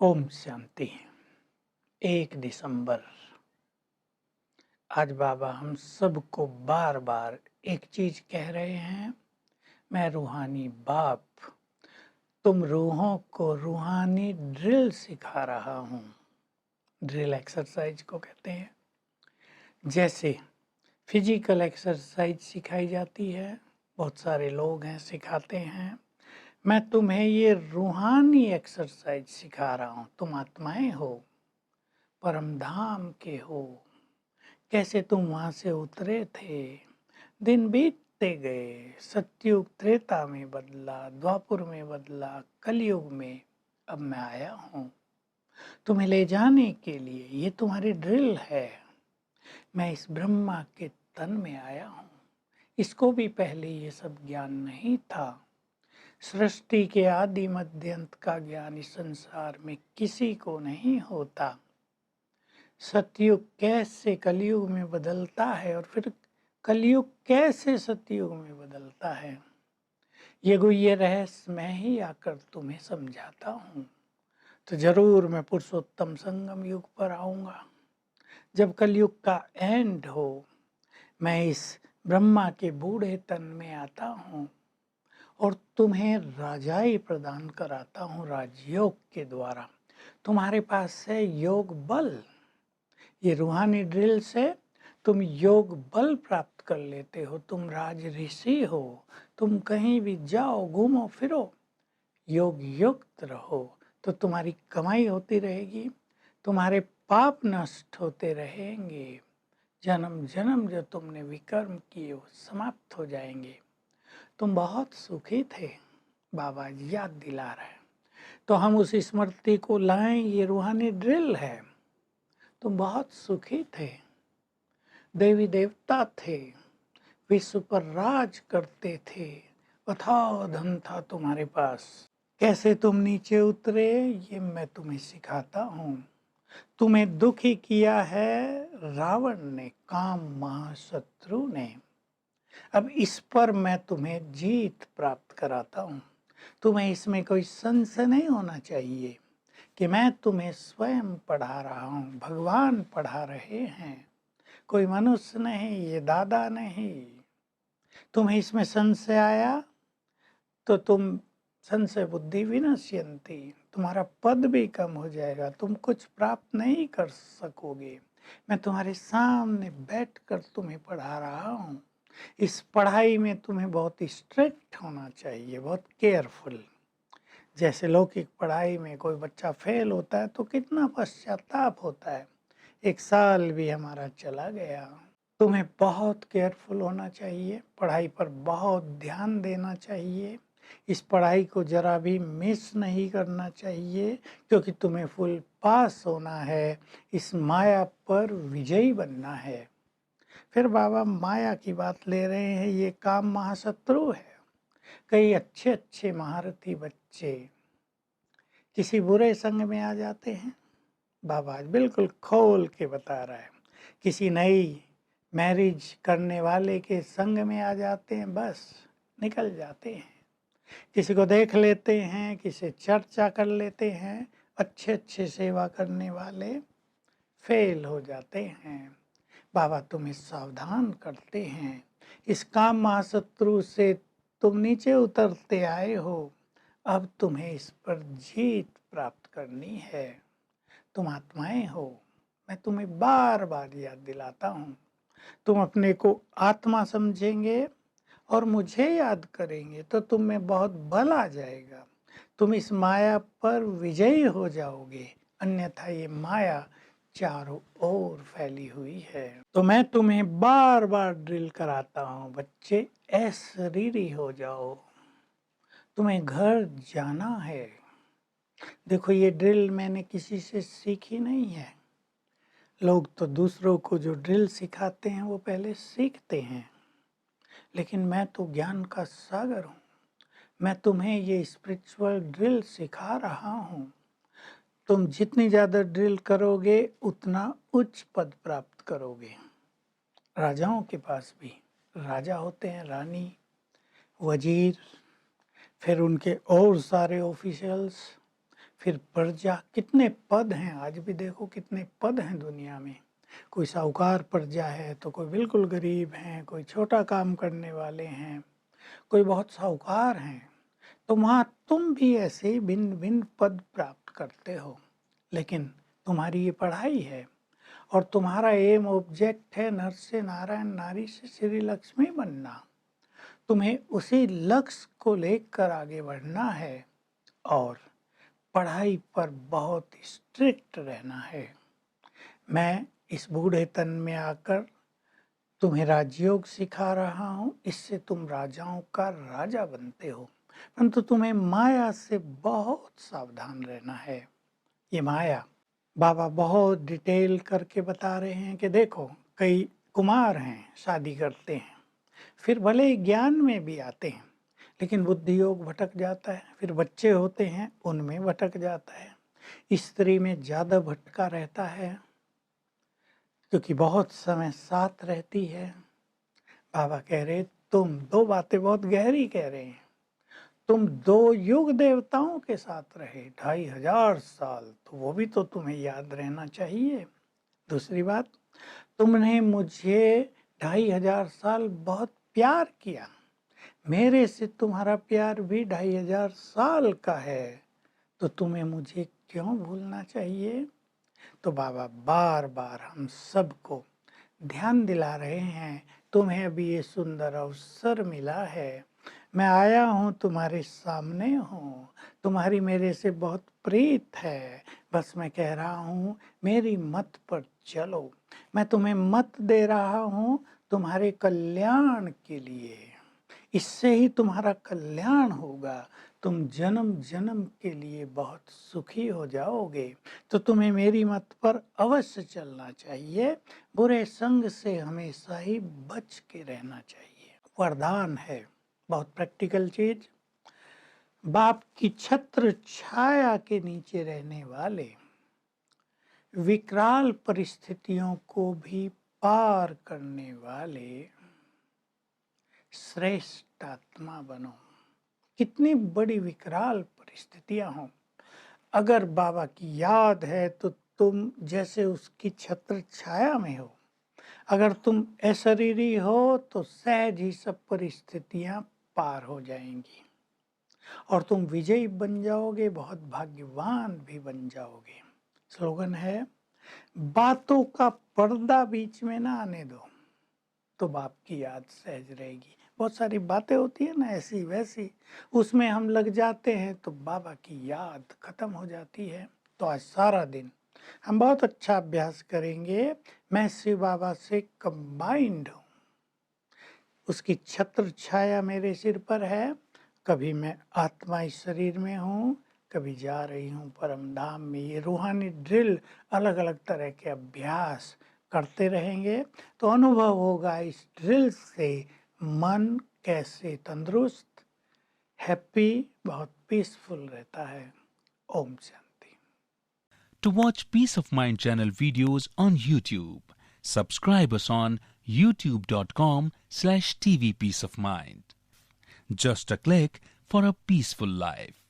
ओम शांति। 1 दिसंबर। आज बाबा हम सबको बार बार एक चीज कह रहे हैं। मैं रूहानी बाप तुम रूहों को रूहानी ड्रिल सिखा रहा हूँ। ड्रिल एक्सरसाइज को कहते हैं। जैसे फिजिकल एक्सरसाइज सिखाई जाती है, बहुत सारे लोग हैं सिखाते हैं। मैं तुम्हें ये रूहानी एक्सरसाइज सिखा रहा हूँ। तुम आत्माएं हो, परम धाम के हो। कैसे तुम वहां से उतरे थे, दिन बीतते गए। सतयुग त्रेता में बदला, द्वापुर में बदला, कलयुग में अब मैं आया हूँ तुम्हें ले जाने के लिए। ये तुम्हारी ड्रिल है। मैं इस ब्रह्मा के तन में आया हूँ। इसको भी पहले ये सब ज्ञान नहीं था। सृष्टि के आदि मध्य अंत का ज्ञान इस संसार में किसी को नहीं होता। सतयुग कैसे कलयुग में बदलता है और फिर कलयुग कैसे सतयुग में बदलता है, ये रहस्य मैं ही आकर तुम्हें समझाता हूँ। तो जरूर मैं पुरुषोत्तम संगम युग पर आऊँगा। जब कलयुग का एंड हो, मैं इस ब्रह्मा के बूढ़े तन में आता हूँ और तुम्हें राजाई प्रदान कराता हूँ राजयोग के द्वारा। तुम्हारे पास है योग बल। ये रूहानी ड्रिल से तुम योग बल प्राप्त कर लेते हो। तुम राज ऋषि हो। तुम कहीं भी जाओ, घूमो फिरो, योग युक्त रहो तो तुम्हारी कमाई होती रहेगी। तुम्हारे पाप नष्ट होते रहेंगे। जन्म जन्म जो तुमने विकर्म किए वो समाप्त हो जाएंगे। तुम बहुत सुखी थे, बाबा जी याद दिला रहे हैं। तो हम उस स्मृति को लाएं। ये रूहानी ड्रिल है। तुम बहुत सुखी थे, देवी देवता थे, विश्व पर राज करते थे, अथाह धन था तुम्हारे पास। कैसे तुम नीचे उतरे ये मैं तुम्हें सिखाता हूँ। तुम्हें दुखी किया है रावण ने, काम महाशत्रु ने। अब इस पर मैं तुम्हें जीत प्राप्त कराता हूँ। तुम्हें इसमें कोई संशय नहीं होना चाहिए कि मैं तुम्हें स्वयं पढ़ा रहा हूँ। भगवान पढ़ा रहे हैं, कोई मनुष्य नहीं, ये दादा नहीं। तुम्हें इसमें संशय आया तो तुम संशय बुद्धि विनश्यन्ति, तुम्हारा पद भी कम हो जाएगा। तुम कुछ प्राप्त नहीं कर सकोगे। मैं तुम्हारे सामने बैठकर तुम्हें पढ़ा रहा हूँ। इस पढ़ाई में तुम्हें बहुत स्ट्रिक्ट होना चाहिए, बहुत केयरफुल। जैसे लौकिक पढ़ाई में कोई बच्चा फेल होता है तो कितना पश्चाताप होता है। 1 साल भी हमारा चला गया। तुम्हें बहुत केयरफुल होना चाहिए, पढ़ाई पर बहुत ध्यान देना चाहिए। इस पढ़ाई को जरा भी मिस नहीं करना चाहिए, क्योंकि तुम्हें फुल पास होना है। इस माया पर विजयी बनना है। फिर बाबा माया की बात ले रहे हैं। ये काम महाशत्रु है। कई अच्छे अच्छे महारथी बच्चे किसी बुरे संग में आ जाते हैं। बाबा आज बिल्कुल खोल के बता रहा है। किसी नई मैरिज करने वाले के संग में आ जाते हैं, बस निकल जाते हैं। किसी को देख लेते हैं, किसी चर्चा कर लेते हैं, अच्छे अच्छे सेवा करने वाले फेल हो जाते हैं। बाबा तुम्हें सावधान करते हैं। इस काम महाशत्रु से तुम नीचे उतरते आए हो। अब तुम्हें इस पर जीत प्राप्त करनी है। तुम आत्माएं हो। मैं तुम्हें बार बार याद दिलाता हूँ। तुम अपने को आत्मा समझेंगे और मुझे याद करेंगे तो तुम में बहुत बल आ जाएगा। तुम इस माया पर विजयी हो जाओगे। अन्यथा ये माया चारों ओर फैली हुई है। तो मैं तुम्हें बार बार ड्रिल कराता हूँ। बच्चे अशरीरी हो जाओ, तुम्हें घर जाना है। देखो ये ड्रिल मैंने किसी से सीखी नहीं है। लोग तो दूसरों को जो ड्रिल सिखाते हैं वो पहले सीखते हैं, लेकिन मैं तो ज्ञान का सागर हूँ। मैं तुम्हें ये स्पिरिचुअल ड्रिल सिखा रहा हूँ। तुम जितनी ज़्यादा ड्रिल करोगे उतना उच्च पद प्राप्त करोगे। राजाओं के पास भी राजा होते हैं, रानी, वजीर, फिर उनके और सारे ऑफिशियल्स, फिर प्रजा, कितने पद हैं, आज भी देखो कितने पद हैं दुनिया में। कोई साहूकार प्रजा है तो कोई बिल्कुल गरीब हैं, कोई छोटा काम करने वाले हैं, कोई बहुत साहूकार हैं। तो वहाँ तुम भी ऐसे ही भिन्न भिन्न पद प्राप्त करते हो, लेकिन तुम्हारी ये पढ़ाई है और तुम्हारा एम ऑब्जेक्ट है नर से नारायण, नारी से श्री लक्ष्मी बनना। तुम्हें उसी लक्ष्य को लेकर आगे बढ़ना है और पढ़ाई पर बहुत स्ट्रिक्ट रहना है। मैं इस बूढ़े तन में आकर तुम्हें राजयोग सिखा रहा हूँ, इससे तुम राजाओं का राजा बनते हो, परंतु तुम्हें माया से बहुत सावधान रहना है। ये माया बाबा बहुत डिटेल करके बता रहे हैं कि देखो, कई कुमार हैं, शादी करते हैं, फिर भले ही ज्ञान में भी आते हैं, लेकिन बुद्धि योग भटक जाता है। फिर बच्चे होते हैं, उनमें भटक जाता है। स्त्री में ज़्यादा भटका रहता है क्योंकि बहुत समय साथ रहती है। बाबा कह रहे तुम दो बातें बहुत गहरी कह रहे हैं। तुम 2 युग देवताओं के साथ रहे 2500 साल, तो वो भी तो तुम्हें याद रहना चाहिए। दूसरी बात, तुमने मुझे 2500 साल बहुत प्यार किया, मेरे से तुम्हारा प्यार भी 2500 साल का है, तो तुम्हें मुझे क्यों भूलना चाहिए। तो बाबा बार बार हम सबको ध्यान दिला रहे हैं, तुम्हें अभी ये सुंदर अवसर मिला है, मैं आया हूँ, तुम्हारे सामने हूँ, तुम्हारी मेरे से बहुत प्रीत है, बस मैं कह रहा हूँ मेरी मत पर चलो। मैं तुम्हें मत दे रहा हूँ तुम्हारे कल्याण के लिए, इससे ही तुम्हारा कल्याण होगा, तुम जन्म जन्म के लिए बहुत सुखी हो जाओगे। तो तुम्हें मेरी मत पर अवश्य चलना चाहिए, बुरे संग से हमेशा ही बच के रहना चाहिए। वरदान है, बहुत प्रैक्टिकल चीज। बाप की छत्र छाया के नीचे रहने वाले विकराल परिस्थितियों को भी पार करने वाले श्रेष्ठ आत्मा बनो। कितनी बड़ी विकराल परिस्थितियां हों, अगर बाबा की याद है तो तुम जैसे उसकी छत्र छाया में हो। अगर तुम अशरीरी हो तो सहज ही सब परिस्थितियां पार हो जाएंगी और तुम विजयी बन जाओगे, बहुत भाग्यवान भी बन जाओगे। स्लोगन है, बातों का पर्दा बीच में ना आने दो, तो बाप की याद सहज रहेगी। बहुत सारी बातें होती है ना ऐसी वैसी, उसमें हम लग जाते हैं तो बाबा की याद खत्म हो जाती है। तो आज सारा दिन हम बहुत अच्छा अभ्यास करेंगे। मैं शिव बाबा से कंबाइंड हूँ, उसकी छत्र छाया मेरे सिर पर है। कभी मैं आत्मा इस शरीर में हूँ, कभी जा रही हूँ परम धाम में। ये रूहानी ड्रिल, अलग अलग तरह के अभ्यास करते रहेंगे तो अनुभव होगा इस ड्रिल से मन कैसे तंदुरुस्त, हैप्पी, बहुत पीसफुल रहता है। Om Shanti. To watch Peace of Mind channel videos on YouTube, subscribe us on youtube.com/tvpeaceofmind. Just a click for a peaceful life.